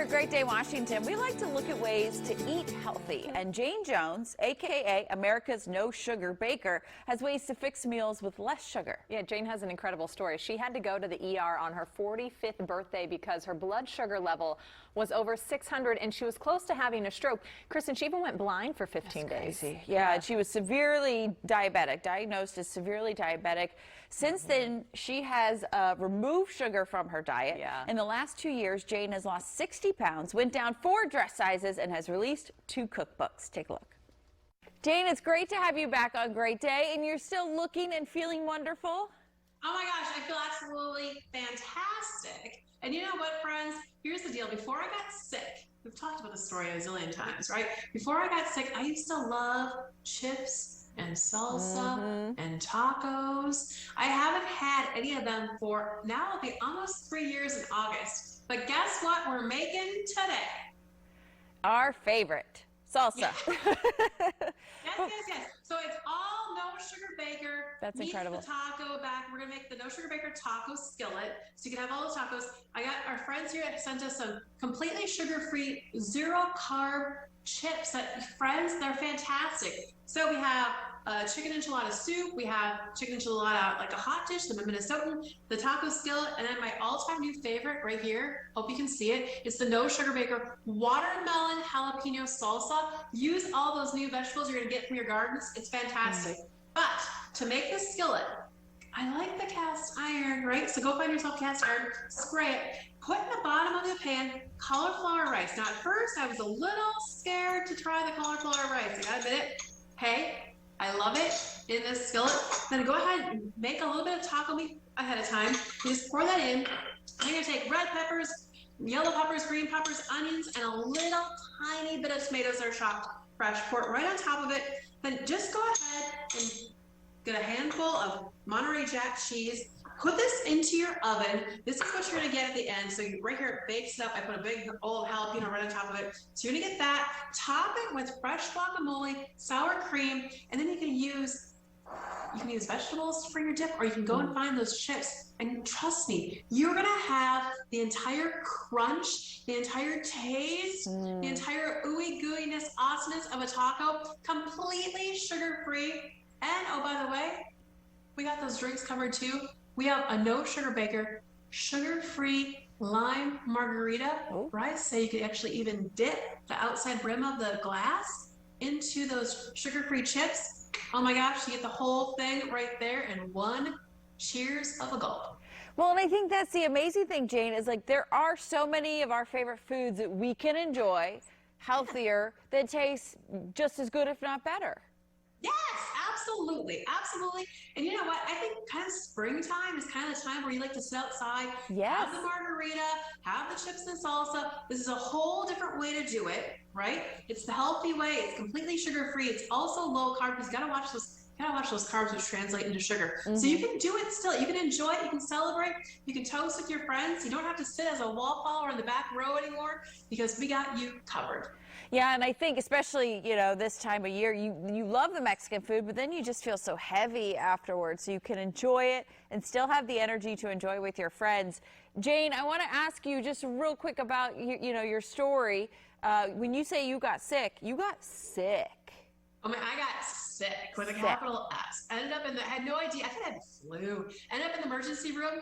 Here at Great Day Washington, we like to look at ways to eat healthy. And Jayne Jones, a.k.a. America's no-sugar baker, has ways to fix meals with less sugar. Yeah, Jayne has an incredible story. She had to go to the ER on her 45th birthday because her blood sugar level was over 600 and she was close to having a stroke. Kristen, she even went blind for 15 days. Yeah, and she was severely diabetic, diagnosed as severely diabetic. Since then, she has removed sugar from her diet. Yeah. In the last 2 years, Jayne has lost 60 pounds, went down 4 dress sizes, and has released 2 cookbooks. Take a look. Jayne, it's great to have you back on Great Day, and you're still looking and feeling wonderful. Oh my gosh, I feel absolutely fantastic. And you know what, friends? Here's the deal. Before I got sick, we've talked about this story a zillion times, right? Before I got sick, I used to love chips and salsa and tacos. I haven't had any of them for now it'll be almost 3 years in August. But guess what we're making today? Our favorite, salsa. Yes. So it's all no sugar baker. That's incredible. The taco back. We're gonna make the no sugar baker taco skillet, so you can have all the tacos. I got our friends here sent us some completely sugar-free, zero-carb chips. Friends, they're fantastic. So we have chicken enchilada soup. We have chicken enchilada like a hot dish, the Minnesotan, the taco skillet, and then my all-time new favorite right here. Hope you can see it. It's the no sugar baker watermelon jalapeno salsa. Use all those new vegetables you're gonna get from your gardens. It's fantastic. But to make this skillet, I like the cast iron, right? So go find yourself cast iron, spray it, put in the bottom of the pan cauliflower rice. Now at first I was a little scared to try the cauliflower rice. I gotta admit it. Hey, I love it in this skillet. Then go ahead and make a little bit of taco meat ahead of time. You just pour that in. Then you're gonna take red peppers, yellow peppers, green peppers, onions, and a little tiny bit of tomatoes that are chopped fresh. Pour it right on top of it. Then just go ahead and get a handful of Monterey Jack cheese. Put this into your oven. This is what you're gonna get at the end. So right here, it bakes up. I put a big old jalapeno right on top of it. So you're gonna get that. Top it with fresh guacamole, sour cream, and then you can use vegetables for your dip, or you can go and find those chips. And trust me, you're gonna have the entire crunch, the entire taste, the entire ooey gooeyness, awesomeness of a taco, completely sugar-free. And oh, by the way, we got those drinks covered too. We have a no sugar baker, sugar-free lime margarita, right? So you could actually even dip the outside brim of the glass into those sugar-free chips. Oh my gosh, you get the whole thing right there in one cheers of a gulp. Well, and I think that's the amazing thing, Jayne, is like there are so many of our favorite foods that we can enjoy, healthier, that taste just as good, if not better. Yes, absolutely. And you know what? I think kind of springtime is kind of the time where you like to sit outside, have the margarita, have the chips and salsa. This is a whole different way to do it, right? It's the healthy way. It's completely sugar-free. It's also low carb because you gotta watch those carbs which translate into sugar. So you can do it still. You can enjoy it. You can celebrate. You can toast with your friends. You don't have to sit as a wallflower in the back row anymore because we got you covered. Yeah, and I think especially, you know, this time of year, you love the Mexican food, but then you just feel so heavy afterwards. So you can enjoy it and still have the energy to enjoy with your friends. Jayne, I want to ask you just real quick about, your story. When you say you got sick, you got sick. I mean, I got sick with a capital S. I had no idea. I think I had the flu. Ended up in the emergency room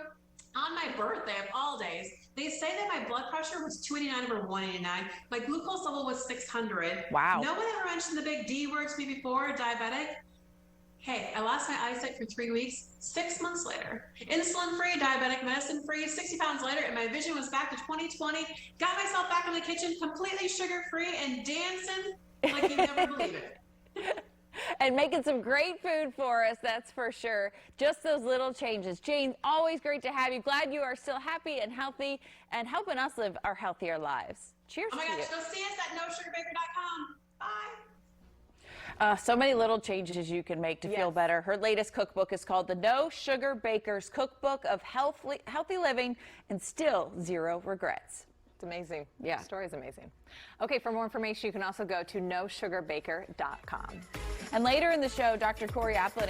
on my birthday of all days. They say that my blood pressure was 289 over 189. My glucose level was 600. Wow. No one ever mentioned the big D word to me before, diabetic. Hey, I lost my eyesight for 3 weeks. 6 months later, insulin-free, diabetic medicine-free, 60 pounds later, and my vision was back to 2020. Got myself back in the kitchen, completely sugar-free and dancing like you'd never believe it. And making some great food for us, that's for sure. Just those little changes. Jayne, always great to have you. Glad you are still happy and healthy and helping us live our healthier lives. Cheers to you. Oh my gosh, go see us at nosugarbaker.com. Bye. So many little changes you can make to feel better. Her latest cookbook is called The No Sugar Baker's Cookbook of Healthy Living and Still Zero Regrets. It's amazing. Yeah. The story is amazing. Okay, for more information, you can also go to nosugarbaker.com. And later in the show, Dr. Corey Applin